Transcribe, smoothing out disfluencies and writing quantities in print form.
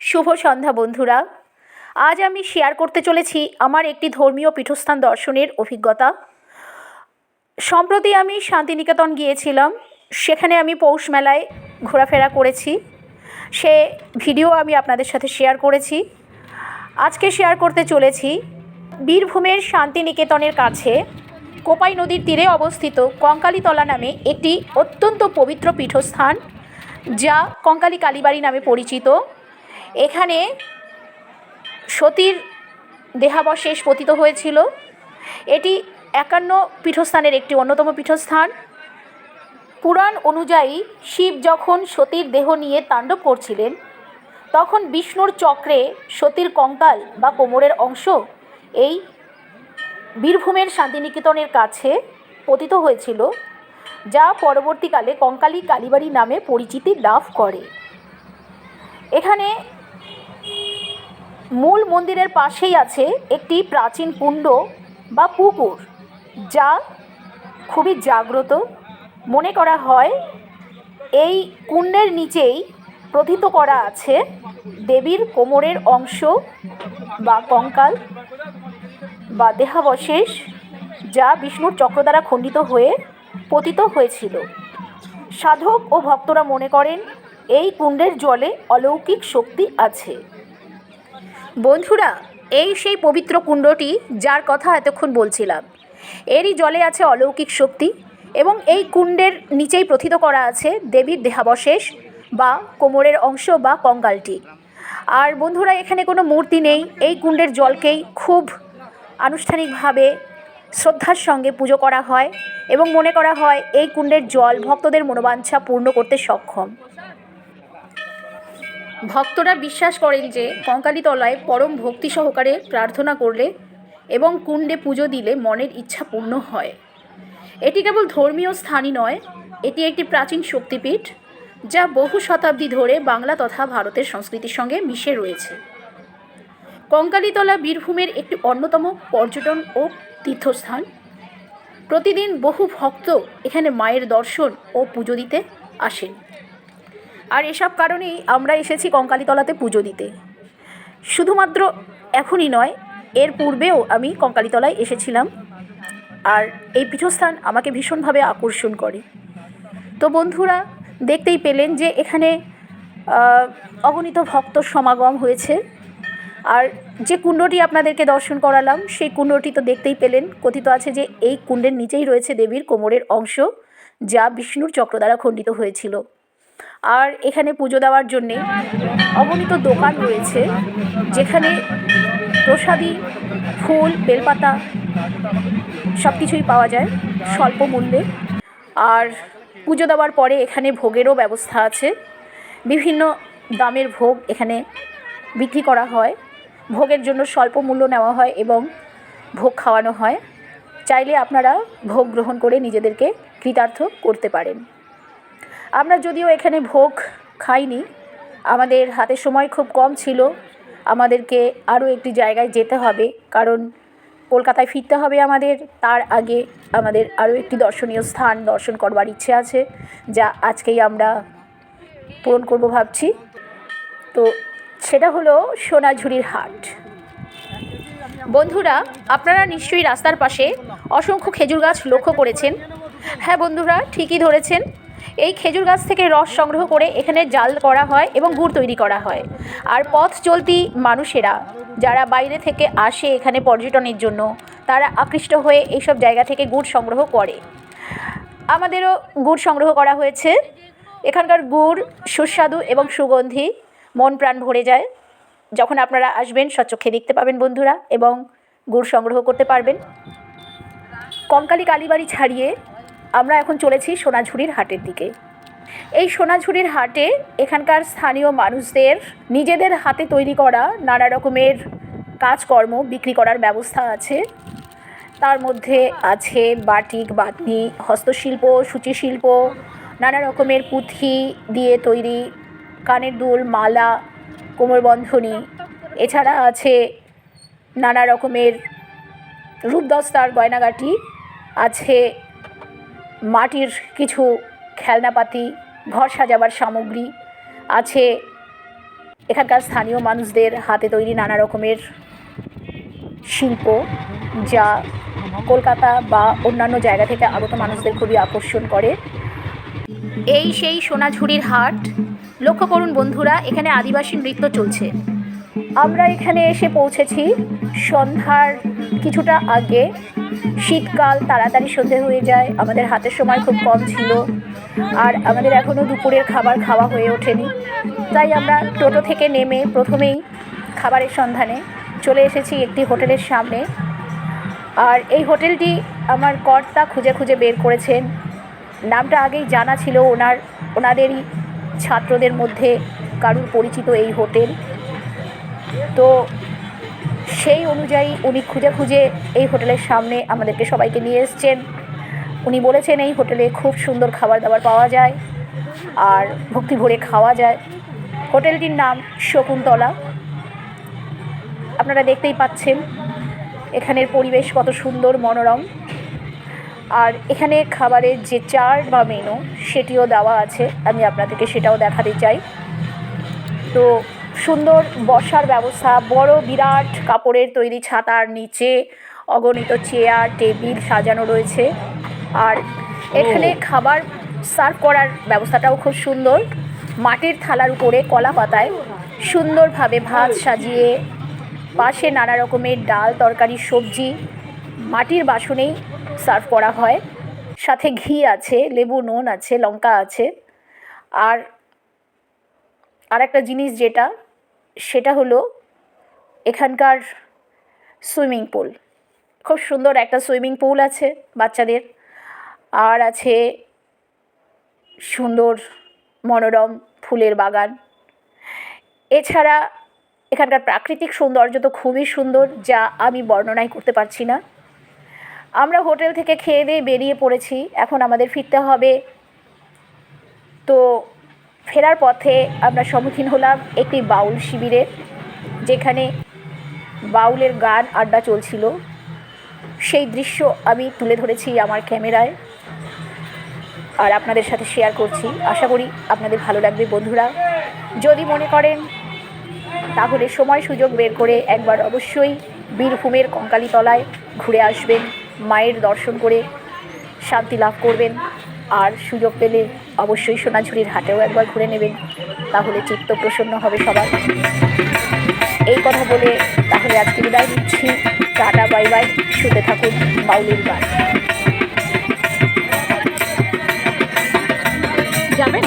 শুভ সন্ধ্যা বন্ধুরা। আজ আমি শেয়ার করতে চলেছি আমার একটি ধর্মীয় পীঠস্থান দর্শনের অভিজ্ঞতা। সম্প্রতি আমি শান্তিনিকেতন গিয়েছিলাম, সেখানে আমি পৌষ মেলায় ঘোরাফেরা করেছি, সে ভিডিও আমি আপনাদের সাথে শেয়ার করেছি। আজকে শেয়ার করতে চলেছি বীরভূমের শান্তিনিকেতনের কাছে কোপাই নদীর তীরে অবস্থিত কঙ্কালীতলা নামে একটি অত্যন্ত পবিত্র পীঠস্থান, যা কঙ্কালী কালীবাড়ি নামে পরিচিত। এখানে সতীর দেহাবশেষ পতিত হয়েছিল। এটি 51 পীঠস্থানের একটি অন্যতম পীঠস্থান। পুরাণ অনুযায়ী শিব যখন সতীর দেহ নিয়ে তাণ্ডব করছিলেন, তখন বিষ্ণুর চক্রে সতীর কঙ্কাল বা কোমরের অংশ এই বীরভূমের শান্তিনিকেতনের কাছে পতিত হয়েছিল, যা পরবর্তীকালে কঙ্কালী কালীবাড়ি নামে পরিচিতি লাভ করে। এখানে মূল মন্দিরের পাশেই আছে একটি প্রাচীন কুণ্ড বা পুকুর, যা খুবই জাগ্রত। মনে করা হয় এই কুণ্ডের নিচেই প্রথিত করা আছে দেবীর কোমরের অংশ বা কঙ্কাল বা দেহাবশেষ, যা বিষ্ণুর চক্র দ্বারা খণ্ডিত হয়ে পতিত হয়েছিল। সাধক ও ভক্তরা মনে করেন এই কুণ্ডের জলে অলৌকিক শক্তি আছে। বন্ধুরা, এই সেই পবিত্র কুণ্ডটি যার কথা এতক্ষণ বলছিলাম, এরই জলে আছে অলৌকিক শক্তি এবং এই কুণ্ডের নিচেই প্রথিত করা আছে দেবীর দেহাবশেষ বা কোমরের অংশ বা কঙ্কালটি। আর বন্ধুরা, এখানে কোনো মূর্তি নেই। এই কুণ্ডের জলকেই খুব আনুষ্ঠানিকভাবে শ্রদ্ধার সঙ্গে পুজো করা হয় এবং মনে করা হয় এই কুণ্ডের জল ভক্তদের মনোবাঞ্ছা পূর্ণ করতে সক্ষম। ভক্তরা বিশ্বাস করেন যে কঙ্কালীতলায় পরম ভক্তি সহকারে প্রার্থনা করলে এবং কুণ্ডে পুজো দিলে মনের ইচ্ছা পূর্ণ হয়। এটি কেবল ধর্মীয় স্থানই নয়, এটি একটি প্রাচীন শক্তিপীঠ, যা বহু শতাব্দী ধরে বাংলা তথা ভারতের সংস্কৃতির সঙ্গে মিশে রয়েছে। কঙ্কালীতলা বীরভূমের একটি অন্যতম পর্যটন ও তীর্থস্থান। প্রতিদিন বহু ভক্ত এখানে মায়ের দর্শন ও পুজো দিতে আসেন। আর এসব কারণেই আমরা এসেছি কঙ্কালীতলাতে পুজো দিতে। শুধুমাত্র এখনই নয়, এর পূর্বেও আমি কঙ্কালীতলায় এসেছিলাম, আর এই পীঠস্থান আমাকে ভীষণভাবে আকর্ষণ করে। তো বন্ধুরা, দেখতেই পেলেন যে এখানে অগণিত ভক্তর সমাগম হয়েছে। আর যে কুণ্ডটি আপনাদেরকে দর্শন করালাম, সেই কুণ্ডটি তো দেখতেই পেলেন। কথিত আছে যে এই কুণ্ডের নিচেই রয়েছে দেবীর কোমরের অংশ, যা বিষ্ণুর চক্র দ্বারা খণ্ডিত হয়েছিল। আর এখানে পুজো দেওয়ার জন্যে অগণিত দোকান রয়েছে, যেখানে প্রসাদী ফুল, বেলপাতা সব কিছুই পাওয়া যায় স্বল্প মূল্যে। আর পুজো দেওয়ার পরে এখানে ভোগেরও ব্যবস্থা আছে। বিভিন্ন দামের ভোগ এখানে বিক্রি করা হয়। ভোগের জন্য স্বল্প মূল্য নেওয়া হয় এবং ভোগ খাওয়ানো হয়। চাইলে আপনারা ভোগ গ্রহণ করে নিজেদেরকে কৃতার্থ করতে পারেন। আমরা যদিও এখানে ভোগ খাইনি, আমাদের হাতে সময় খুব কম ছিল। আমাদেরকে আরও একটি জায়গায় যেতে হবে, কারণ কলকাতায় ফিরতে হবে আমাদের। তার আগে আমাদের আরও একটি দর্শনীয় স্থান দর্শন করবার ইচ্ছে আছে, যা আজকেই আমরা পূরণ করব ভাবছি। তো সেটা হলো সোনাঝুরির হাট। বন্ধুরা, আপনারা নিশ্চয়ই রাস্তার পাশে অসংখ্য খেজুর গাছ লক্ষ্য করেছেন। হ্যাঁ বন্ধুরা, ঠিকই ধরেছেন। এই খেজুর গাছ থেকে রস সংগ্রহ করে এখানে জাল করা হয় এবং গুড় তৈরি করা হয়। আর পথ চলতি মানুষেরা যারা বাইরে থেকে আসে এখানে পর্যটনের জন্য, তারা আকৃষ্ট হয়ে এইসব জায়গা থেকে গুড় সংগ্রহ করে। আমাদেরও গুড় সংগ্রহ করা হয়েছে। এখানকার গুড় সুস্বাদু এবং সুগন্ধি, মন প্রাণ ভরে যায়। যখন আপনারা আসবেন স্বচক্ষে দেখতে পাবেন বন্ধুরা, এবং গুড় সংগ্রহ করতে পারবেন। কঙ্কালী কালীবাড়ি ছাড়িয়ে আমরা এখন চলেছি সোনাঝুরির হাটের দিকে। এই সোনাঝুরির হাটে এখানকার স্থানীয় মানুষদের নিজেদের হাতে তৈরি করা নানা রকমের কাজকর্ম বিক্রি করার ব্যবস্থা আছে। তার মধ্যে আছে বাটিক, বাতনি, হস্তশিল্প, সূচিশিল্প, নানা রকমের পুঁথি দিয়ে তৈরি কানের দুল, মালা, কোমরবন্ধনী। এছাড়া আছে নানা রকমের রূপদস্তার গয়নাগাটি, আছে মাটির কিছু খেলনাপাতি, ঘর সাজাবার সামগ্রী, আছে এখানকার স্থানীয় মানুষদের হাতে তৈরি নানা রকমের শিল্প, যা কলকাতা বা অন্যান্য জায়গা থেকে আগত মানুষদের খুবই আকর্ষণ করে। এই সেই সোনাঝুরির হাট। লক্ষ্য করুন বন্ধুরা, এখানে আদিবাসী নৃত্য চলছে। আমরা এখানে এসে পৌঁছেছি সন্ধ্যার কিছুটা আগে। শীতকাল, তাড়াতাড়ি সন্ধে হয়ে যায়, আমাদের হাতের সময় খুব কম ছিল, আর আমাদের এখনও দুপুরের খাবার খাওয়া হয়ে ওঠেনি। তাই আমরা টোটো থেকে নেমে প্রথমেই খাবারের সন্ধানে চলে এসেছি একটি হোটেলের সামনে। আর এই হোটেলটি আমার কর্তা খুঁজে খুঁজে বের করেছেন। নামটা আগেই জানা ছিল ওনাদেরই ছাত্রদের মধ্যে কারুর পরিচিত এই হোটেল। তো সেই অনুযায়ী উনি খুঁজে খুঁজে এই হোটেলের সামনে আমাদেরকে সবাইকে নিয়ে এসছেন। উনি বলেছেন এই হোটেলে খুব সুন্দর খাবার দাবার পাওয়া যায় আর ভক্তি ভরে খাওয়া যায়। হোটেলটির নাম শকুন্তলা। আপনারা দেখতেই পাচ্ছেন এখানের পরিবেশ কত সুন্দর, মনোরম। আর এখানে খাবারের যে চার্ট বা মেনু সেটিও দেওয়া আছে, আমি আপনাদেরকে সেটাও দেখাতে চাই। তো সুন্দর বসার ব্যবস্থা, বড় বিরাট কাপড়ের তৈরি ছাতার নিচে অগণিত চেয়ার টেবিল সাজানো রয়েছে। আর এখানে খাবার সার্ভ করার ব্যবস্থাটাও খুব সুন্দর। মাটির থালার উপরে কলা পাতায় সুন্দরভাবে ভাত সাজিয়ে, পাশে নানা রকমের ডাল তরকারি সবজি মাটির বাসনেই সার্ভ করা হয়। সাথে ঘি আছে, লেবু, নুন আছে, লঙ্কা আছে। আর একটা জিনিস সেটা হলো এখানকার সুইমিং পুল। খুব সুন্দর একটা সুইমিং পুল আছে বাচ্চাদের, আর আছে সুন্দর মনোরম ফুলের বাগান। এছাড়া এখানকার প্রাকৃতিক সৌন্দর্য তো খুবই সুন্দর, যা আমি বর্ণনাই করতে পারছি না। আমরা হোটেল থেকে খেয়ে দিয়ে বেরিয়ে পড়েছি, এখন আমাদের ফিরতে হবে। তো ফেরার পথে আমরা সম্মুখীন হলাম একটি বাউল শিবিরের, যেখানে বাউলের গান আড্ডা চলছিল। সেই দৃশ্য আমি তুলে ধরেছি আমার ক্যামেরায় আর আপনাদের সাথে শেয়ার করছি। আশা করি আপনাদের ভালো লাগবে বন্ধুরা। যদি মনে করেন তাহলে সময় সুযোগ বের করে একবার অবশ্যই বীরভূমের কঙ্কালীতলায় ঘুরে আসবেন, মায়ের দর্শন করে শান্তি লাভ করবেন। আর সুযোগ পেলে অবশ্যই সোনাঝুরির হাটেও একবার ঘুরে নেবেন, তাহলে চিত্ত প্রসন্ন হবে সবার। এই কথা বলে তাহলে আজকে বিদায় নিচ্ছি। Tata, bye bye. শুনতে থাকুন বাউলের গান। যাবেন?